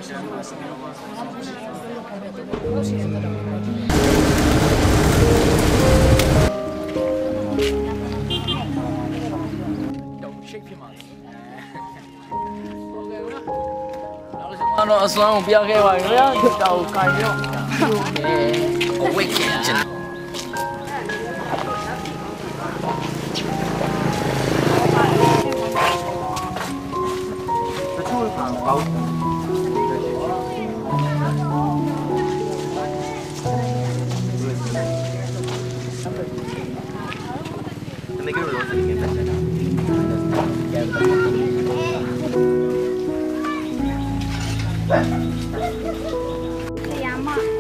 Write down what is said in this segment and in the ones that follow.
အစွမ်းကိုပြခဲ့ပါခင်ဗျာဒီတောက်ကိုင်ရောအဝိတ်ခင်ကျင်တချို့ကပေါင်း那个螺丝里面在哪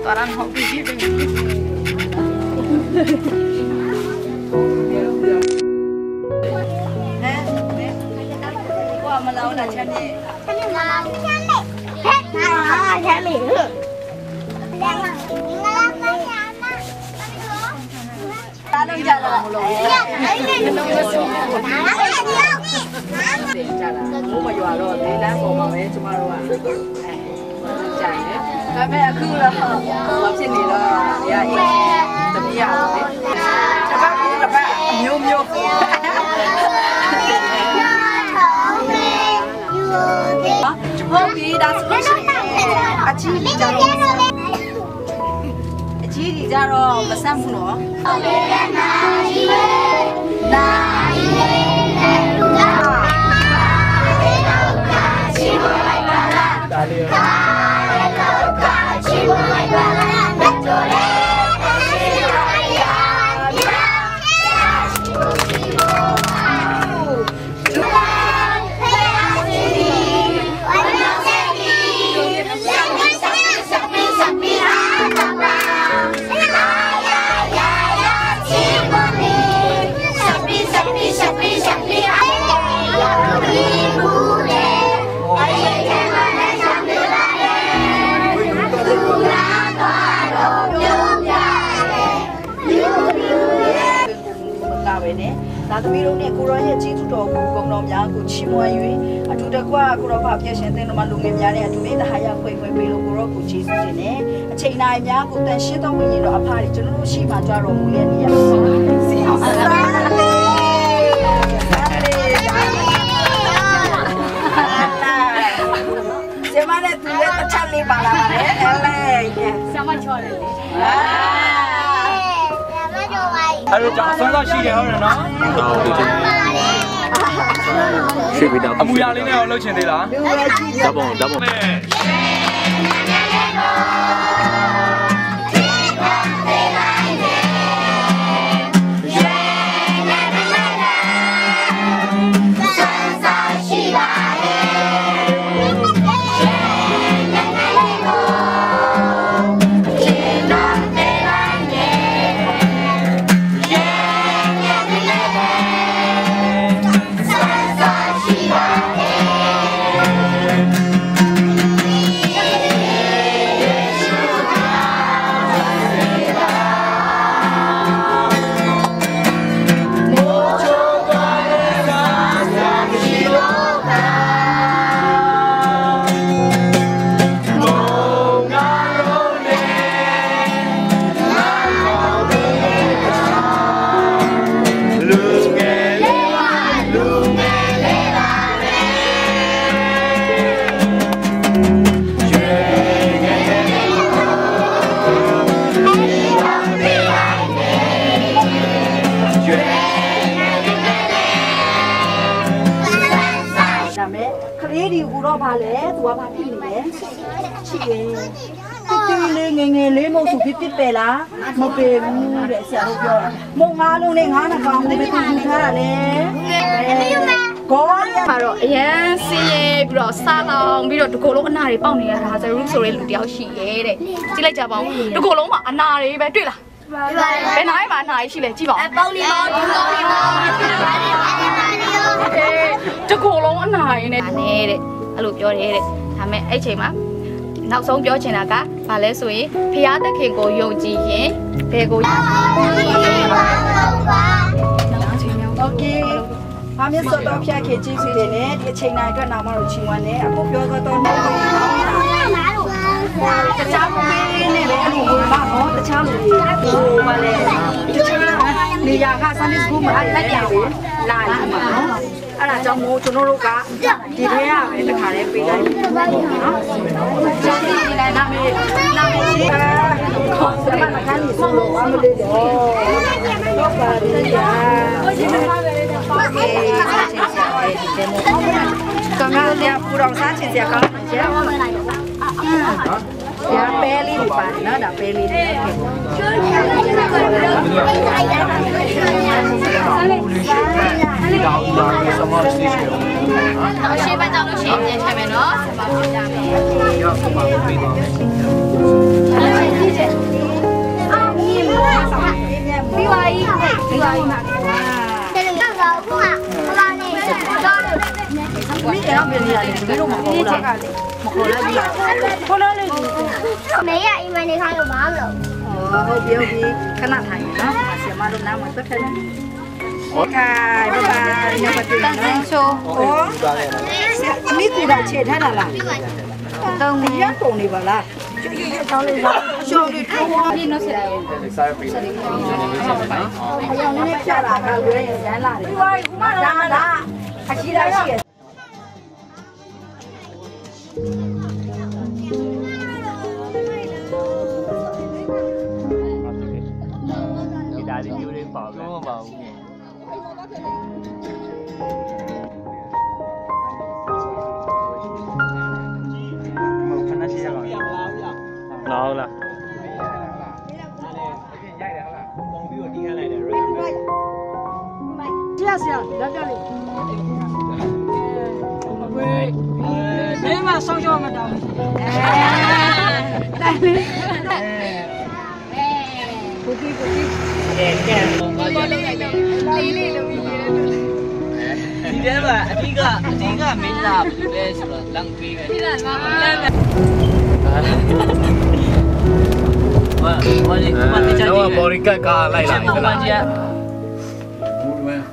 ？Toàn họ bị giết đấy. Qua mà lâu là chân đi. Chân đi mà chân đi. Hết à chân đi. Ta đâu giờ rồi. Bố mà dọa rồi thì đáng bộ mà mấy chúng ta rồi à. Chạy đấy. Cái mẹ cứ là làm xin gì đó, ya ít tập nhiều đấy. Các bác cũng là bạn nhiều nhiều. Hôm đi đã xuống chị đi ra rồi. Chị đi ra rồi mà sao nữa? Đã tụi mình nè cô nói là chỉ tụi đó cũng công đồng nhau cũng chỉ mua vậy, à tụi đó qua cô đó bảo kia xem tên nó mà luôn em nhà này tụi mình đã hay ăn quay quay về luôn cô đó cũng chỉ tụi này, chị này nhà cũng tên shit tao mình nó phải cho nó chỉ mà cho rồi mua liền đi. Xem mà này tụi nó chăn đi bà làm đấy, sao mà cho đấy? Aduh, jangan salah sih ya orang nak. Sih beda. Amu yang ini orang lucin dia lah. Double, double. Lấy một số phít bể lá một bể để xẻ hộp rồi một ngã luôn này ngã là vào một bể thùng tha này có mà rồi yeah xì rồi sa lòng bây giờ tụi cô lúc ăn này bao nhiêu là giờ lúc sau này lụt đéo xì đấy chỉ lấy chả bao tụi cô lúc mà ăn này bé tuyệt là bé nói mà ăn này chỉ lấy chỉ bảo bao nhiêu tụi cô lúc ăn này này đấy lụt cho đấy thằng mẹ ấy chị má nào sống cho chị nào cả và lấy suy phía tất khi cô dùng gì nhé để cô ok hôm nay số đó phía kia chỉ suy này thì chị này cái nào mà chị muốn này à côပြောcái tôi nói ချားမမေးနဲ့ပဲအဲ့လိုဝင်ပါတော့တခြားလူတွေဟိုပါလေတခြားနေရာက Sunday School မှာတက်ပြန်ပြီလာလာမှာနော်အဲ့ဒါကြောင့်မို့ကျွန်တော်တို့ကဒီထဲရပဲတခါလေးပေးလိုက်နော်ကျန်နေနေနာမေးရှိခေါ်စမမကန်ဆိုလို့အမလေးတော့ပါရရာဒီမှာပါပဲကငါလည်းပူတော်စားချင်စရာကောင်းတယ်ကျဲ။ဒါပဲလေးတွေပါတယ်နော်ဒါပဲလေးတွေ။ရှေ့ဘက်ကြောင့်လို့ရှိရင်ပြန်ချက်မယ်နော်။ရောက်ပါဘူးပြီးပါမယ်။အာမီးမောပြီးပါပြီပြီးပါပြီ။တယ်ကတော့ခုကဘာနေတော့မိကတော့ပြန်ရတယ်ဒီလိုမဟုတ်လားမဟုတ်လားဒီခေါ်လာလေမေရအိမ်မနေခိုင်းလို့မလို့ဟုတ်ပြီဟုတ်ပြီခဏထိုင်နော်ဆီမတို့နားမှာတက်ခဲ့တယ်โอเคဘိုင်ဘိုင်ညမတူနော်တန်ချိုဟောအမိကူတာခြေထားတာလားတုံးရပုံနေပါလားချောင်းလေးပါရှောင်းလေးထိုးပြင်းလို့ဆက်တယ်စားပြီးတယ်အယောင်နဲ့ဖြတ်လာကလွဲရင်ရမ်းလာတယ်ဒီဝိုင်းခုမှလာအရှိတာရှိရဒါလေးမျိုးလေးပါပဲမပါဘူးခဏရှိရအောင်လာလားရိုက်တယ်ဟုတ်လားပုံပြီးတော့တီးခါလိုက်တယ်ရိုက်ဆရာလက်ကြလေးဘယ်ဘယ်မှာဆောင်းရှောင်းမတောင်းတိုင်းလေးကိုကြီးကဲဘာလို့လဲလေးလုံးပြီးရတယ်ဒီထဲမှာအဓိကမင်းသားဘူးလေဆိုတော့လမ်းပေးပဲဒီလားမလဲဘာလဲဘာလဲတော့ဘော်ရီကတ်ကားလိုက်လာတယ်လားဘူးလွန်း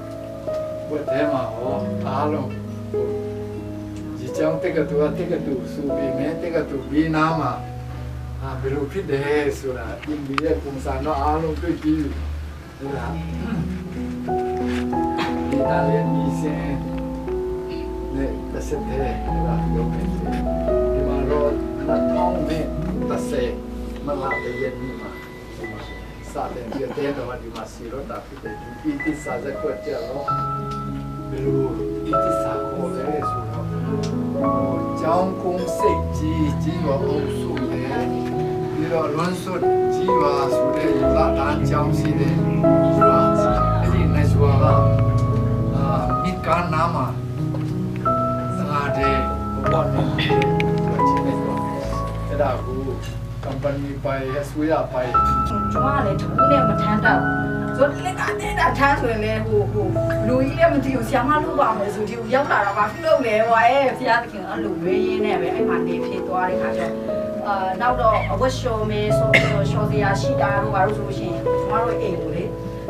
ဘယ်ထဲမှာဟောအားလုံးဒီကြောင့်တက်ကတူစူပြီးမဲတက်ကတူပြီးနားမှာဘယ်လိုဖြစ်တယ်ဆိုတာဒီမိရဲ့ပုံစံတော့အားလုံးတွေ့ပြီးဟုတ်လားဒီတားလေးဒီစင်နဲ့တစ်စက်တည်းဟုတ်လားပြောခဲ့တယ်ဒီမှာတော့2000နဲ့30မလာတဲ့ရက်ဒီမှာစားတယ်ပြတဲ့တော့ဒီမှာစီရောတာဖြစ်တယ်ဒီတိစားစကွက်ကြတော့ဘယ်လိုဒီတိစားကိုလဲဆိုတော့ကျောင်းကုန်းစိတ်ကြီးရောအုပ်စုရဲ့ဒီတော့လွန်စွတ်ကြီးရွာဆိုတဲ့လာတန်းကျောင်းစီတဲ့ရွာအဲ့ဒီနေရွာကမိကနာမစကားတဲ့ဘောနေချင်းနေတော့အဲ့ဒါကို company ပိုင်အစိုးရပိုင်ကျွန်တော်ကလည်းထုံးနဲ့မထမ်းတော့ဆိုတော့လည်းကနေတထမ်းဆိုရင်လည်းဟိုလူကြီးလည်းမသိဘူးဆရာမလုပ်ပါမယ်ဆိုဒီကိုရောက်လာတော့ဘာဖြစ်လို့လဲဟိုဆရာသခင်အဲ့လိုဝေးရင်းနဲ့ပဲအဲ့မှာနေဖြစ်သွားတဲ့ခါကျတော့နောက်တော့အဝတ်ရှော်မယ်ဆိုတော့ရှော်စရာရှိတာတို့ဘာလို့ဆိုလို့ရှိရင်ကျမတို့အိမ်ကိုလေ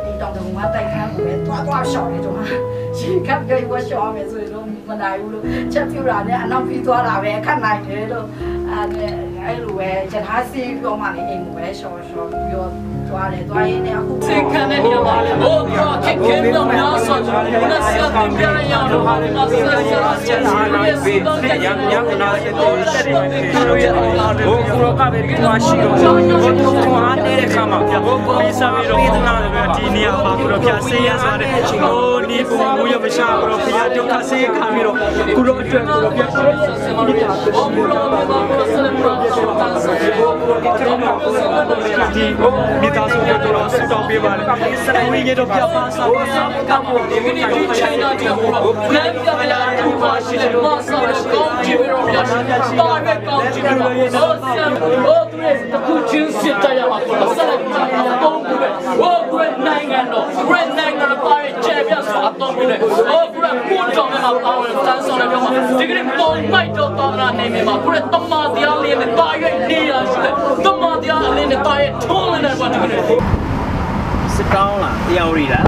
ဒီတောင်တုံကတိုက်ခန်းကိုပဲတွားရှော်တယ်ကျမရှင်းကပ်ကြဝတ်ရှော်မယ်ဆိုရင်တော့မနိုင်ဘူးလို့ချက်ပြူတာနဲ့အနောက်ပြီးသွားတာပဲအခက်နိုင်တယ်လို့အဲ့လိုပဲချက်ထားစီးပြောမှလေအိမ်ကိုပဲရှော်ပြီးတော့သွားတယ်သွားရင်းနဲ့အခုစိတ်ခံနေရပါလေဘိုးကခက်ခဲတော့များဆိုတော့ဘုရားဆရာကပြန်ရအောင်ဟာဒီမှာဆက်ဆက်ချက်လာလိုက်ပြီးရံနာတော့တက်တယ်လို့ရအောင်ဘိုးကပဲပြီးသွားရှိတော့ဘိုးကအားနေတဲ့ခါမှာဘိုးကိုပြီးစားပြီးတော့ပြည်နာတယ်ဒီနေရာမှာပြီးတော့ဖြာဆေးရစားတဲ့ဟိုဒီပုံမူရမရှာတော့ဖျားဒုက္ခဆေးခံပြီးတော့ကုတော့အတွက်ကိုပြတ်ပြီးတော့ဒီပြတ်ပြီးတော့ဒီမိသားစုတွေတော့စတောင်းပေးပါလေစနေနေ့ကတော့ပြပါစားပါကပ်ဖို့ဒီနေ့ဒီချိုင်းနာတီကိုလမ်းပြလာတူပါရှိတယ်မဆာကောင်းကြည့်ရောရရှိတာပဲကောင်းကြည့်ရောဟောဆန်ဟောသူရဲ့တခုချင်းစစ်တရားမှာဆက်လက်ပြီးတော့ဘုံပဲဟောဂရက်နိုင်ငံတော့ဂရက်နိုင်ငံပါရဲ့ချန်ပီယံဆိုတော့ဘူးလေဟောဂရက်ကိုတောင်းမှာပါဝင်တန်းဆောင်တယ်ပြောမှာဒီကနေ့ပေါ်မိုက်တော့တော်လာနေမှာဂရက်တမတရားလေးနဲ့တာရွေးနေရရှိတယ်တမတရားလေးနဲ့တာရဲ့ထုံးနေတယ်ကွာဒီကနေ့စစ်တောင်းလားတရားရီလား